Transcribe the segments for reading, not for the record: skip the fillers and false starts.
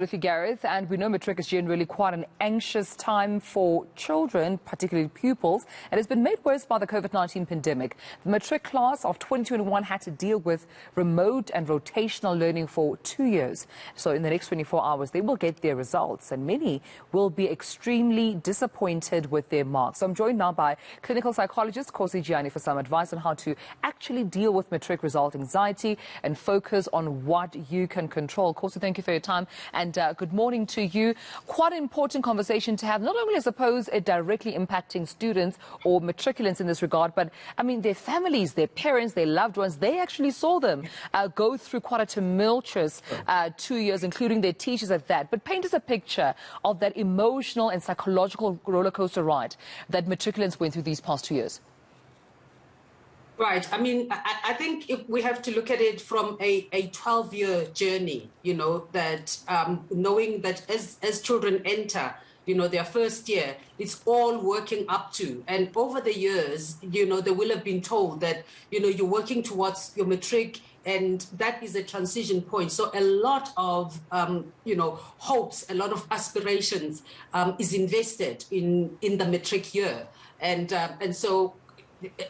With you, Gareth, and we know Matric is generally quite an anxious time for children, particularly pupils. It has been made worse by the COVID-19 pandemic. The Matric class of 2021 had to deal with remote and rotational learning for 2 years. So in the next 24 hours, they will get their results, and many will be extremely disappointed with their marks. So I'm joined now by clinical psychologist Khosi Jiyane for some advice on how to actually deal with Matric result anxiety and focus on what you can control. Khosi, thank you for your time. And good morning to you. Quite an important conversation to have, not only, I suppose, directly impacting students or matriculants in this regard, but, I mean, their families, their parents, their loved ones, they actually saw them go through quite a tumultuous 2 years, including their teachers at that. But paint us a picture of that emotional and psychological roller coaster ride that matriculants went through these past 2 years. Right. I mean, I think if we have to look at it from a 12-year journey, that knowing that as children enter, their first year, it's all working up to. And over the years, they will have been told that, you're working towards your matric, and that is a transition point. So a lot of, hopes, a lot of aspirations is invested in the matric year. And so,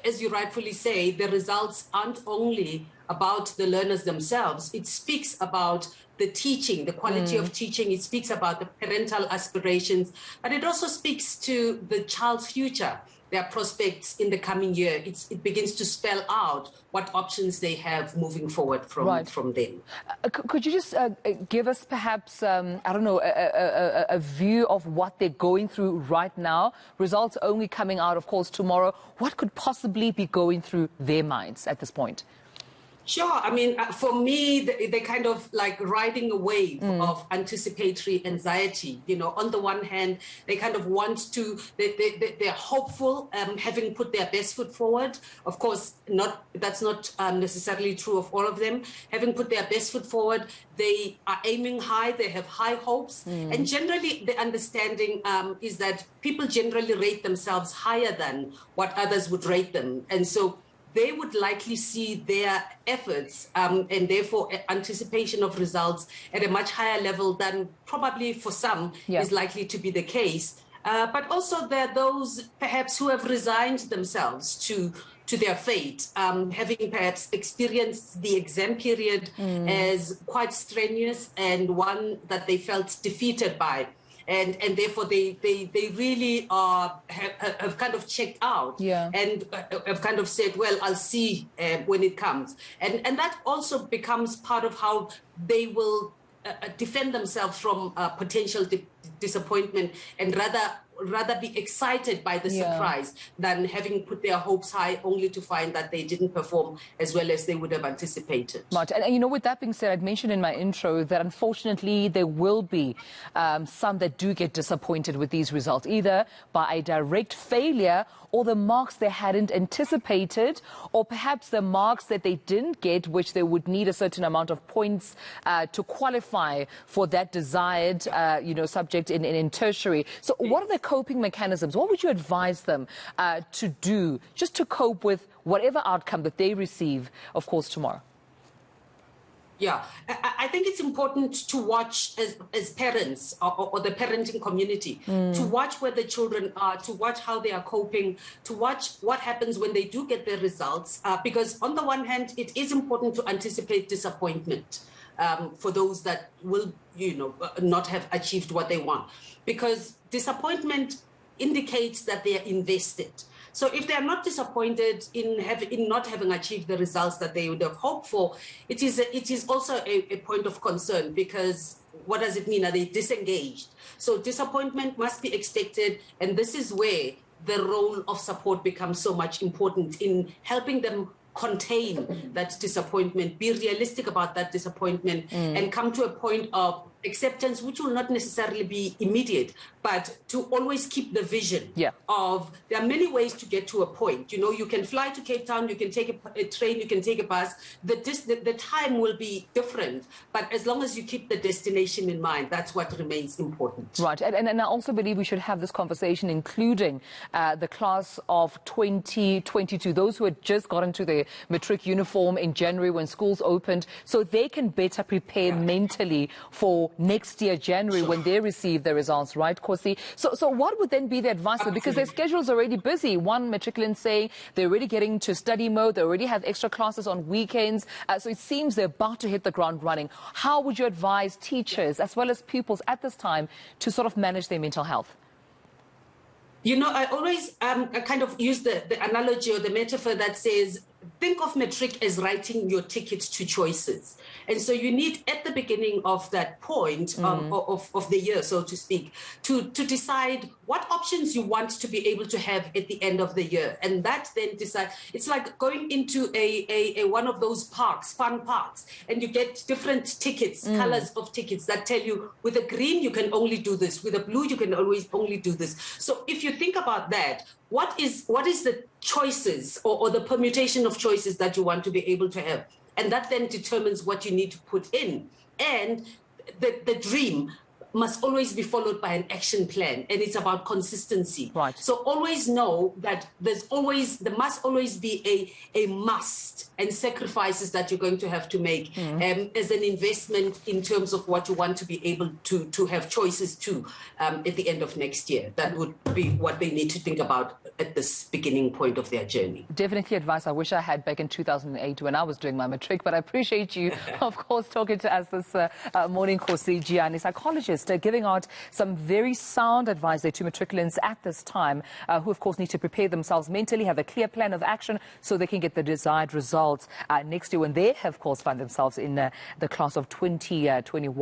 as you rightfully say, the results aren't only about the learners themselves. It speaks about the teaching, the quality of teaching. It speaks about the parental aspirations, but it also speaks to the child's future, their prospects in the coming year. It begins to spell out what options they have moving forward from them. Could you just give us perhaps, a view of what they're going through right now? Results only coming out, of course, tomorrow. What could possibly be going through their minds at this point? Sure. I mean, for me, they're kind of like riding a wave of anticipatory anxiety. On the one hand, they kind of want to, they're hopeful, having put their best foot forward. Of course, that's not necessarily true of all of them. Having put their best foot forward, they are aiming high, they have high hopes. And generally, the understanding is that people generally rate themselves higher than what others would rate them. And so they would likely see their efforts and therefore anticipation of results at a much higher level than probably for some is likely to be the case. But also there are those perhaps who have resigned themselves to their fate, having perhaps experienced the exam period as quite strenuous and one that they felt defeated by. And therefore they really have kind of checked out and have kind of said, well, I'll see when it comes. And that also becomes part of how they will defend themselves from potential disappointment and rather be excited by the surprise than having put their hopes high only to find that they didn't perform as well as they would have anticipated. Right. And with that being said, I'd mentioned in my intro that unfortunately there will be some that do get disappointed with these results, either by a direct failure or the marks they hadn't anticipated, or perhaps the marks that they didn't get, which they would need a certain amount of points to qualify for that desired, subject in tertiary. So what are the coping mechanisms? What would you advise them to do just to cope with whatever outcome that they receive, of course, tomorrow? Yeah, I think it's important to watch as parents or the parenting community, to watch where the children are, to watch how they are coping, to watch what happens when they do get their results. Because on the one hand, it is important to anticipate disappointment for those that will, not have achieved what they want. Because disappointment indicates that they are invested. So if they are not disappointed in not having achieved the results that they would have hoped for, it is also a point of concern, because what does it mean? Are they disengaged? So disappointment must be expected, and this is where the role of support becomes so much important in helping them contain that disappointment, be realistic about that disappointment, and come to a point of acceptance, which will not necessarily be immediate, but to always keep the vision of there are many ways to get to a point. You can fly to Cape Town, you can take a train, you can take a bus. The time will be different, but as long as you keep the destination in mind, that's what remains important. Right, and I also believe we should have this conversation, including the class of 2022, those who had just got into their matric uniform in January when schools opened, so they can better prepare mentally for for next year, January, when they receive the results, right, Khosi? So what would then be the advice? Because their schedule's already busy. One matriculant saying they're already getting to study mode. They already have extra classes on weekends. So it seems they're about to hit the ground running. How would you advise teachers as well as pupils at this time to sort of manage their mental health? You know, I always kind of use the analogy or the metaphor that says, think of Matric as writing your ticket to choices. And so you need, at the beginning of that point of the year, so to speak, to decide what options you want to be able to have at the end of the year. And that then decide, it's like going into a one of those parks, fun parks, and you get different tickets, colors of tickets that tell you, with a green, you can only do this. With a blue, you can always only do this. So if you think about that, what is the choices or the permutation of choices that you want to be able to have? And that then determines what you need to put in. And the dream must always be followed by an action plan, and it's about consistency. Right. So always know that there must always be a must and sacrifices that you're going to have to make as an investment in terms of what you want to be able to have choices to at the end of next year. That would be what they need to think about at this beginning point of their journey. Definitely advice I wish I had back in 2008 when I was doing my matric, but I appreciate you, of course, talking to us this morning, Khosi Jiyane, psychologist, giving out some very sound advice there to matriculants at this time, who, of course, need to prepare themselves mentally, have a clear plan of action so they can get the desired results next year when they, of course, find themselves in the class of 2021.